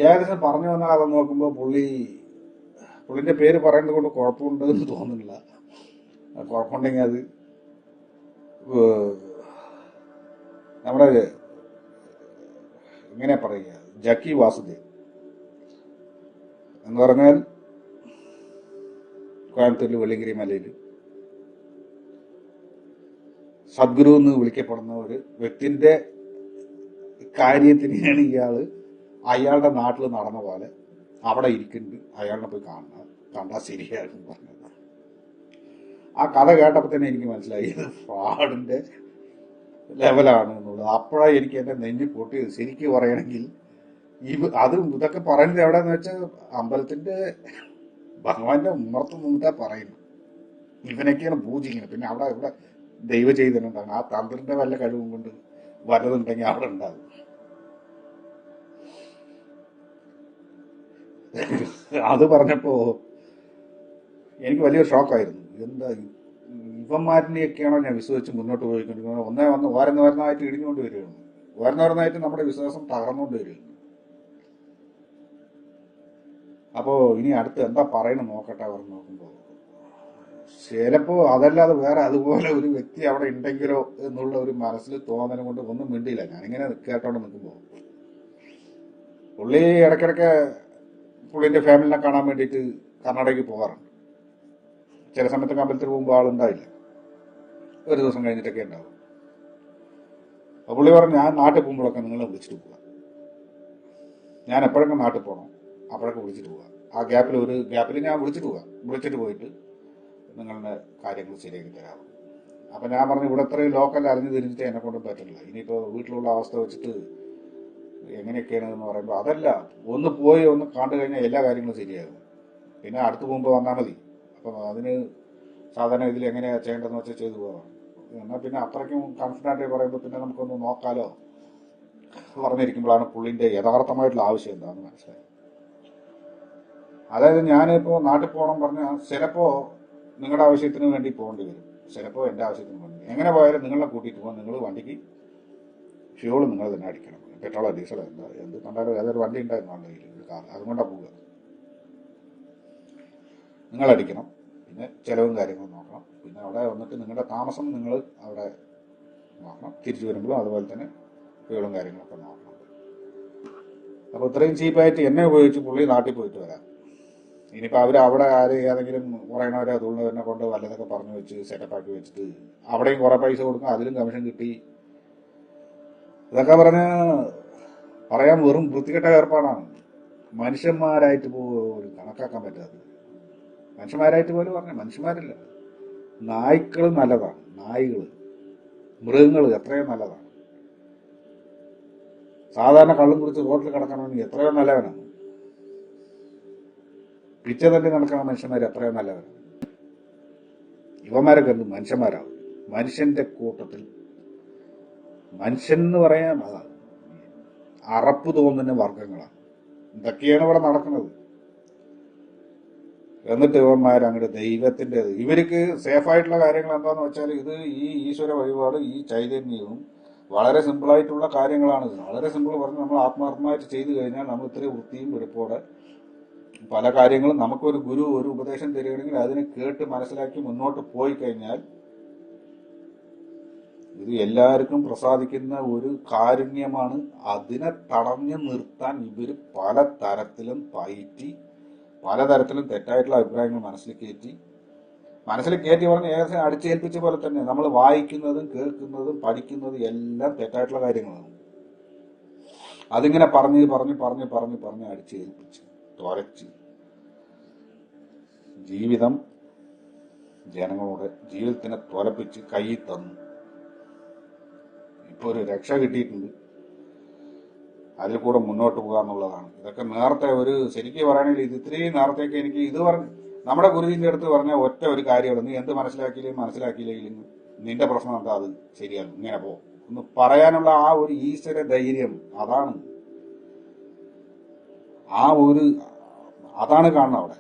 ഏകദേശം പറഞ്ഞു വന്നാൽ അത് നോക്കുമ്പോൾ പുള്ളിന്റെ പേര് പറയുന്നത് കൊണ്ട് കുഴപ്പമുണ്ടെന്ന് തോന്നുന്നില്ല. കുഴപ്പമുണ്ടെങ്കിൽ അത് നമ്മുടെ എങ്ങനെ പറയുക, ജക്കി വാസുദേവ് എന്ന് പറഞ്ഞാൽ കോയമ്പത്തൂരിൽ വെള്ളിയങ്കിരി മലയിൽ സദ്ഗുരു എന്ന് വിളിക്കപ്പെടുന്ന ഒരു വ്യക്തിന്റെ കാര്യത്തിനെയാണ് അയാളുടെ നാട്ടിൽ നടന്ന പോലെ അവിടെ ഇരിക്കുന്നുണ്ട്. അയാളിനെ പോയി കണ്ടാൽ ശരിയായിരുന്നു പറഞ്ഞത്. ആ കഥ കേട്ടപ്പോൾ തന്നെ എനിക്ക് മനസ്സിലായി ഇത് ഫ്രോഡിന്റെ ലെവലാണ് എന്നുള്ളത്. അപ്പോഴാണ് എനിക്ക് എന്റെ നെഞ്ഞ് പൊട്ടിയത്. ശരിക്കും പറയണമെങ്കിൽ ഇതൊക്കെ പറയുന്നത് എവിടെയെന്ന് വെച്ചാൽ അമ്പലത്തിന്റെ ഭഗവാന്റെ ഉമ്മർത്ത് നിന്നിട്ടാ പറയുന്നു. ഇവനൊക്കെയാണ് പൂജിക്കുന്നത്. പിന്നെ ഇവിടെ ദൈവ ചെയ്തിട്ടുണ്ടാകും. ആ തന്ത്രിന്റെ വല്ല കഴിവും കൊണ്ട് വല്ലതുണ്ടെങ്കിൽ അവിടെ ഉണ്ടാകും. അത് പറഞ്ഞപ്പോ എനിക്ക് വലിയൊരു ഷോക്കായിരുന്നു. എന്താ ഇവന്മാരിനെയൊക്കെയാണോ ഞാൻ വിശ്വസിച്ച് മുന്നോട്ട് പോയിക്കൊണ്ടിരിക്കുന്നത്? ഓരോന്നായിട്ട് ഇടിഞ്ഞുകൊണ്ട് വരികയാണ്. ഓരോന്നായിട്ട് നമ്മുടെ വിശ്വാസം തകർന്നുകൊണ്ട് വരികയാണ്. അപ്പോ ഇനി അടുത്ത് എന്താ പറയണം നോക്കട്ടെ. അവർ നോക്കുമ്പോ ചിലപ്പോ അതല്ലാതെ വേറെ അതുപോലെ ഒരു വ്യക്തി അവിടെ ഉണ്ടെങ്കിലോ എന്നുള്ള ഒരു മനസ്സിൽ തോന്നലും കൊണ്ട് ഒന്നും മിണ്ടിയില്ല. ഞാനിങ്ങനെ കേട്ടോണ്ട് നിൽക്കുമ്പോ പുള്ളി ഇടയ്ക്കിടയ്ക്ക് പുള്ളിന്റെ ഫാമിലിനെ കാണാൻ വേണ്ടിയിട്ട് കർണാടകയ്ക്ക് പോകാറുണ്ട്. ചില സമയത്തൊക്കെ അമ്പലത്തിൽ പോകുമ്പോൾ ആളുണ്ടാവില്ല. ഒരു ദിവസം കഴിഞ്ഞിട്ടൊക്കെ ഉണ്ടാവും. അപ്പൊ പുള്ളി പറഞ്ഞു, ഞാൻ നാട്ടിൽ പോകുമ്പോഴൊക്കെ നിങ്ങളെ വിളിച്ചിട്ട് പോവാം. ഞാൻ എപ്പോഴൊക്കെ നാട്ടിൽ പോകണം അപ്പോഴൊക്കെ വിളിച്ചിട്ട് പോവാം. ആ ഗ്യാപ്പിൽ ഞാൻ വിളിച്ചിട്ട് പോയിട്ട് നിങ്ങളുടെ കാര്യങ്ങൾ ശരിയാക്കി തരാം. അപ്പൊ ഞാൻ പറഞ്ഞു, ഇവിടെ ഇത്രയും ലോക്കൽ അറിഞ്ഞു തിരിഞ്ഞിട്ട് എന്നെ കൊണ്ടും പറ്റില്ല. ഇനിയിപ്പോ വീട്ടിലുള്ള അവസ്ഥ വെച്ചിട്ട് എങ്ങനെയൊക്കെയാണ് എന്ന് പറയുമ്പോൾ അതല്ല, ഒന്ന് കണ്ടു കഴിഞ്ഞാൽ എല്ലാ കാര്യങ്ങളും ശരിയാകും. പിന്നെ അടുത്ത് പോകുമ്പോൾ വന്നാൽ മതി. അപ്പം അതിന് സാധാരണ ഇതിൽ എങ്ങനെയാ ചെയ്യേണ്ടതെന്ന് വെച്ചാൽ ചെയ്തു പോകാം. എന്നാൽ പിന്നെ അത്രയ്ക്കും കോൺഫിഡൻ്റ് പറയുമ്പോൾ പിന്നെ നമുക്കൊന്ന് നോക്കാലോ പറഞ്ഞിരിക്കുമ്പോഴാണ് പുള്ളിന്റെ യഥാർത്ഥമായിട്ടുള്ള ആവശ്യം എന്താണെന്ന് മനസ്സിലായി. അതായത് ഞാനിപ്പോ നാട്ടിൽ പോകണം പറഞ്ഞാൽ ചിലപ്പോ നിങ്ങളുടെ ആവശ്യത്തിന് വേണ്ടി പോകേണ്ടി വരും, ചിലപ്പോൾ എൻ്റെ ആവശ്യത്തിന് വേണ്ടി. എങ്ങനെ പോയാലും നിങ്ങളെ കൂട്ടിയിട്ട് പോകാൻ നിങ്ങൾ വണ്ടിക്ക് ഫ്യൂള് നിങ്ങൾ തന്നെ അടിക്കണം. പെട്രോളോ ഡീസലോ എന്ത് കണ്ടാലും ഏതൊരു വണ്ടി ഉണ്ടായിരുന്നു നല്ല ഒരു കാർ, അതുകൊണ്ടാണ് പോവുക. നിങ്ങളടിക്കണം. പിന്നെ ചിലവും കാര്യങ്ങളും നോക്കണം. പിന്നെ അവിടെ വന്നിട്ട് നിങ്ങളുടെ താമസം നിങ്ങൾ അവിടെ നോക്കണം. തിരിച്ചു വരുമ്പോഴും അതുപോലെ തന്നെ ഫ്യൂളും കാര്യങ്ങളൊക്കെ നോക്കണം. അപ്പോൾ ഇത്രയും ചീപ്പായിട്ട് എന്നെ ഉപയോഗിച്ച് പുള്ളി നാട്ടിൽ പോയിട്ട് വരാം. ഇനിയിപ്പോൾ അവിടെ ഏതെങ്കിലും പറയണവരെ അതുള്ളവരെ കൊണ്ട് വല്ലതൊക്കെ പറഞ്ഞു വെച്ച് സെറ്റപ്പാക്കി വെച്ചിട്ട് അവിടെയും കുറെ പൈസ കൊടുക്കും, അതിലും കമ്മീഷൻ കിട്ടി. ഇതൊക്കെ പറയാൻ വെറും വൃത്തികെട്ട ഏർപ്പാടാണ്. മനുഷ്യന്മാരായിട്ട് പോലും കണക്കാക്കാൻ പറ്റാത്തത്. മനുഷ്യന്മാരായിട്ട് പോലും മനുഷ്യന്മാരല്ല, നായ്ക്കൾ നല്ലതാണ്. മൃഗങ്ങൾ എത്രയോ നല്ലതാണ്. സാധാരണ കള്ളും കുടിച്ച് റോഡിൽ കിടക്കണമെങ്കിൽ എത്രയോ നല്ലവനാണ്. പിച്ച തല്ലി നടക്കുന്ന മനുഷ്യന്മാർ എത്രയോ നല്ലവരാണ്. ഇവന്മാരൊക്കെ എന്ത് മനുഷ്യന്മാരാവും? മനുഷ്യന്റെ കൂട്ടത്തിൽ മനുഷ്യൻ എന്ന് പറയാൻ അറപ്പ് തോന്നുന്ന വർഗങ്ങളാണ്. ഇതൊക്കെയാണ് ഇവിടെ നടക്കുന്നത്. എന്നിട്ട് ഇവന്മാരങ്ങോട്ട് ഇവർക്ക് സേഫായിട്ടുള്ള കാര്യങ്ങൾ എന്താന്ന് വെച്ചാൽ ഈ ഈശ്വര വഴിപാട്, ഈ ചൈതന്യവും വളരെ സിമ്പിളായിട്ടുള്ള കാര്യങ്ങളാണ്. വളരെ സിമ്പിൾ പറഞ്ഞ് നമ്മൾ ആത്മാർത്ഥമായിട്ട് ചെയ്തു കഴിഞ്ഞാൽ നമ്മൾ ഇത്രയും വൃത്തിയും വെടുപ്പോടെ പല കാര്യങ്ങളും നമുക്കൊരു ഗുരു ഒരു ഉപദേശം തരികയാണെങ്കിൽ അതിനെ കേട്ട് മനസ്സിലാക്കി മുന്നോട്ട് പോയി കഴിഞ്ഞാൽ ഇത് എല്ലാവർക്കും പ്രസാദിക്കുന്ന ഒരു കാരുണ്യമാണ്. അതിനെ തടഞ്ഞു നിർത്താൻ ഇവര് പല തരത്തിലും പയറ്റി പലതരത്തിലും തെറ്റായിട്ടുള്ള അഭിപ്രായങ്ങൾ മനസ്സിൽ കയറ്റി പറഞ്ഞ് ഏകദേശം അടിച്ചേൽപ്പിച്ച പോലെ തന്നെ നമ്മൾ വായിക്കുന്നതും കേൾക്കുന്നതും പഠിക്കുന്നതും എല്ലാം തെറ്റായിട്ടുള്ള കാര്യങ്ങളാണ്. അതിങ്ങനെ പറഞ്ഞ് അടിച്ചേൽപ്പിച്ച് തുരച്ച് ജീവിതം ജനങ്ങളുടെ ജീവിതത്തിനെ തുലപ്പിച്ച് കയ്യിൽ തന്നു. ഇപ്പൊ ഒരു രക്ഷ കിട്ടിയിട്ടുണ്ട്, അതിൽ കൂടെ മുന്നോട്ട് പോകുക എന്നുള്ളതാണ്. ഇതൊക്കെ നേരത്തെ ഒരു ശരിക്കും പറയുകയാണെങ്കിൽ ഇത് ഇത്രയും നേരത്തേക്ക് എനിക്ക് ഇത് നമ്മുടെ ഗുരുവിന്റെ അടുത്ത് പറഞ്ഞ ഒറ്റ ഒരു കാര്യമാണ്, നീ എന്ത് മനസ്സിലാക്കിയില്ലെങ്കിലും നിന്റെ പ്രശ്നം എന്താ, അത് ശരിയാണ്, ഇങ്ങനെ പോ ഒന്ന് പറയാനുള്ള ആ ഒരു ഈശ്വര ധൈര്യം. അതാണ് കാണുന്നത് അവിടെ.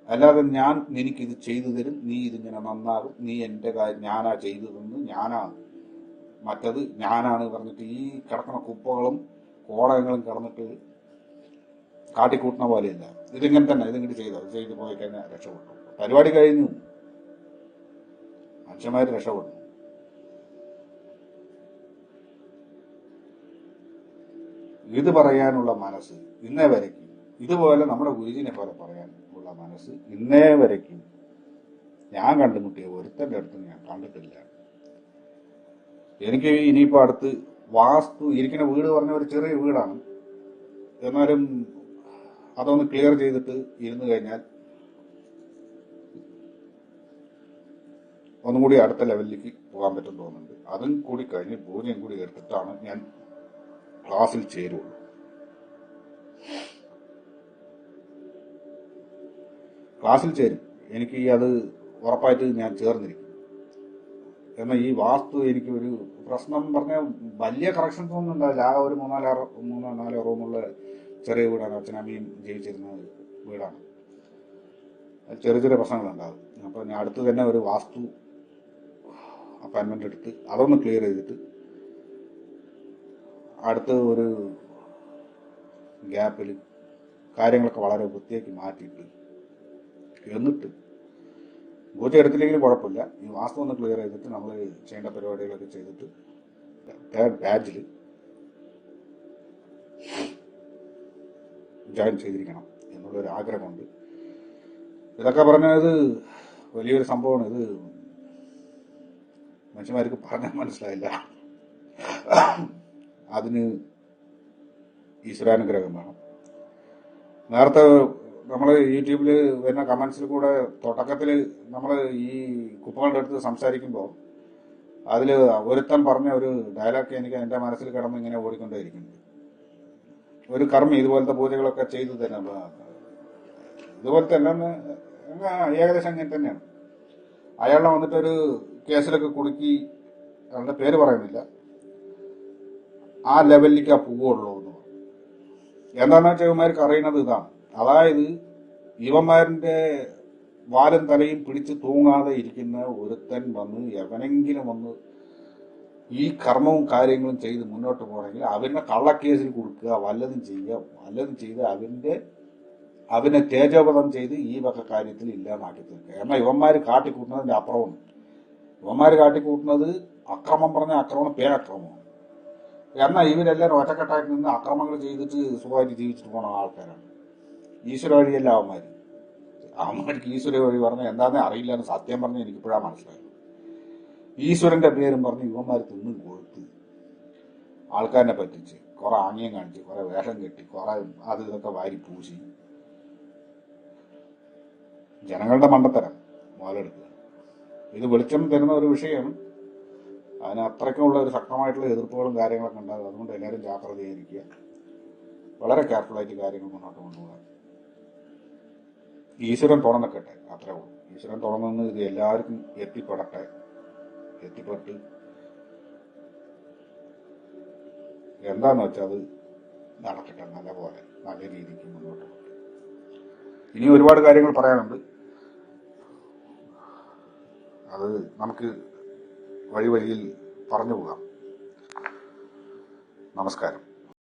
അല്ലാതെ ഞാൻ എനിക്കിത് ചെയ്തു തരും, നീ ഇതിങ്ങനെ നന്നാകും, നീ എന്റെ കാര്യം ഞാനാ ചെയ്തു തന്നു, മറ്റത് ഞാനാണ് പറഞ്ഞിട്ട് ഈ കിടക്കുന്ന കുപ്പകളും കോടകങ്ങളും കിടന്നിട്ട് കാട്ടിക്കൂട്ടുന്ന പോലെയില്ല. ഇതിങ്ങനെ തന്നെ ഇതിങ്ങോട്ട് ചെയ്തു പോയി കഴിഞ്ഞാൽ രക്ഷപ്പെട്ടു, പരിപാടി കഴിഞ്ഞു, മനുഷ്യന്മാര് രക്ഷപ്പെട്ടു. ഇത് പറയാനുള്ള മനസ്സ് ഇന്നേ വരയ്ക്കും, ഇതുപോലെ നമ്മുടെ ഗുരുജിനെ പോലെ പറയാനുള്ള മനസ്സ് ഇന്നേ വരയ്ക്കും ഞാൻ കണ്ടുമുട്ടിയ ഒരുത്തന്റെ അടുത്ത് ഞാൻ കണ്ടിട്ടില്ല. എനിക്ക് ഇനിയിപ്പോ അടുത്ത് വാസ്തു ഇരിക്കുന്ന വീട് പറഞ്ഞ ഒരു ചെറിയ വീടാണ്, എന്നാലും അതൊന്ന് ക്ലിയർ ചെയ്തിട്ട് ഇരുന്ന് കഴിഞ്ഞാൽ ഒന്നും കൂടി അടുത്ത ലെവലിലേക്ക് പോകാൻ പറ്റും തോന്നുന്നുണ്ട്. അതും കൂടി കഴിഞ്ഞ് പൂജയും കൂടി എടുത്തിട്ടാണ് ഞാൻ ക്ലാസ്സിൽ ചേരുള്ളൂ. ക്ലാസ്സിൽ ചേരും, എനിക്ക് അത് ഉറപ്പായിട്ട് ഞാൻ ചേർന്നിരിക്കും. എന്നാൽ ഈ വാസ്തു എനിക്ക് ഒരു പ്രശ്നം പറഞ്ഞാൽ വലിയ കറക്ഷൻസ് ഒന്നും ഉണ്ടാവില്ല. ആ ഒരു മൂന്നോ നാലോ റൂമുള്ള ചെറിയ വീടാണ്, അച്ഛനമ്മയും ജീവിച്ചിരുന്ന വീടാണ്. ചെറിയ ചെറിയ പ്രശ്നങ്ങളുണ്ടാകും. അപ്പോൾ ഞാൻ അടുത്ത് തന്നെ ഒരു വാസ്തു അപ്പോയിൻമെന്റ് എടുത്ത് അതൊന്ന് ക്ലിയർ ചെയ്തിട്ട് അടുത്ത ഒരു ഗ്യാപ്പിൽ കാര്യങ്ങളൊക്കെ വളരെ വൃത്തിയാക്കി മാറ്റിയിട്ട് എന്നിട്ട് പൂജ എടുത്തില്ലെങ്കിലും കുഴപ്പമില്ല, ഈ വാസ്തു ഒന്ന് ക്ലിയർ ചെയ്തിട്ട് നമ്മൾ ചെയ്യേണ്ട പരിപാടികളൊക്കെ ചെയ്തിട്ട് തേർഡ് ബാച്ചിൽ ജോയിൻ ചെയ്തിരിക്കണം എന്നുള്ളൊരു ആഗ്രഹമുണ്ട്. ഇതൊക്കെ പറഞ്ഞത് വലിയൊരു സംഭവമാണ്. ഇത് മനുഷ്യന്മാർക്ക് പറഞ്ഞാൽ മനസ്സിലായില്ല. അതിന് ഈശ്വരാനുഗ്രഹം വേണം. നേരത്തെ നമ്മൾ യൂട്യൂബിൽ വരുന്ന കമന്റ്സിൽ കൂടെ തുടക്കത്തിൽ നമ്മൾ ഈ കുപ്പകളുടെ അടുത്ത് സംസാരിക്കുമ്പോൾ അതിൽ ഒരുത്തൻ പറഞ്ഞ ഒരു ഡയലോഗ് എനിക്ക് എൻ്റെ മനസ്സിൽ കിടന്ന് ഇങ്ങനെ ഓടിക്കൊണ്ടേയിരിക്കുന്നുണ്ട്. ഒരു കർമ്മി ഇതുപോലത്തെ പൂജകളൊക്കെ ചെയ്തു തന്നെ ഇതുപോലത്തെ എല്ലാം ഏകദേശം അങ്ങനെ തന്നെയാണ്. അയാളെ വന്നിട്ടൊരു കേസിലൊക്കെ കുടുക്കി, അയാളുടെ പേര് പറയുന്നില്ല, ആ ലെവലിലേക്ക് ആ പോവുള്ളൂ എന്ന് പറഞ്ഞു. എന്താണെന്ന് വെച്ചാൽ ഇവന്മാർക്ക് അറിയുന്നത് ഇതാണ്, അതായത് ഇവന്മാരുടെ വാലും തലയും പിടിച്ച് തൂങ്ങാതെ ഇരിക്കുന്ന ഒരുത്തൻ വന്ന് എവനെങ്കിലും വന്ന് ഈ കർമ്മവും കാര്യങ്ങളും ചെയ്ത് മുന്നോട്ട് പോകണമെങ്കിൽ അവനെ കള്ളക്കേസിൽ കൊടുക്കുക, വല്ലതും ചെയ്ത് അവനെ തേജോപതം ചെയ്ത് ഈ വക കാര്യത്തിൽ ഇല്ലാതാക്കി തീർക്കുക. എന്നാൽ ഇവന്മാര് കാട്ടിക്കൂട്ടുന്നതിന്റെ അപ്പുറമാണ്. ഇവന്മാര് കാട്ടിക്കൂട്ടുന്നത് അക്രമം പറഞ്ഞ അക്രമം പേരക്രമമാണ്. എന്നാൽ ഇവരെല്ലാവരും ഒറ്റക്കെട്ടായിട്ട് നിന്ന് അക്രമങ്ങൾ ചെയ്തിട്ട് സുഖമായിട്ട് ജീവിച്ചിട്ട് പോണ ആൾക്കാരാണ്. ഈശ്വര വഴിയല്ല അവന്മാർക്ക് ഈശ്വര വഴി പറഞ്ഞാൽ എന്താണെന്ന് അറിയില്ല എന്ന് സത്യം പറഞ്ഞ് എനിക്കിപ്പോഴാണ് മനസ്സിലായത്. ഈശ്വരന്റെ പേരും പറഞ്ഞ് ഇവന്മാർ തിന്നും കൊടുത്ത് ആൾക്കാരെ പറ്റിച്ച് കുറെ ആംഗ്യം കാണിച്ച് കുറെ വേഷം കെട്ടി കുറെ അത് ഇതൊക്കെ വാരി പൂശി ജനങ്ങളുടെ മണ്ടത്തരം മുതലെടുക്കുക. ഇത് വെളിച്ചം തരുന്ന ഒരു വിഷയമാണ്. അതിന് അത്രയ്ക്കുമുള്ള ഒരു ശക്തമായിട്ടുള്ള എതിർപ്പുകളും കാര്യങ്ങളൊക്കെ ഉണ്ടാകും. അതുകൊണ്ട് എല്ലാവരും ജാഗ്രതയായിരിക്കുക, വളരെ കെയർഫുള്ളായിട്ട് കാര്യങ്ങൾ മുന്നോട്ട് കൊണ്ടുപോകുക. ഈശ്വരൻ തുറന്നിക്കട്ടെ, അത്രേ ഉള്ളൂ. ഈശ്വരൻ തുറന്നു ഇത് എല്ലാവർക്കും എത്തിപ്പെട്ട് എന്താന്ന് വെച്ചാൽ അത് നടക്കട്ടെ, നല്ല രീതിക്ക് മുന്നോട്ട് പോകട്ടെ. ഇനി ഒരുപാട് കാര്യങ്ങൾ പറയാനുണ്ട്, അത് നമുക്ക് വഴിയിൽ പറഞ്ഞു പോകാം. നമസ്കാരം.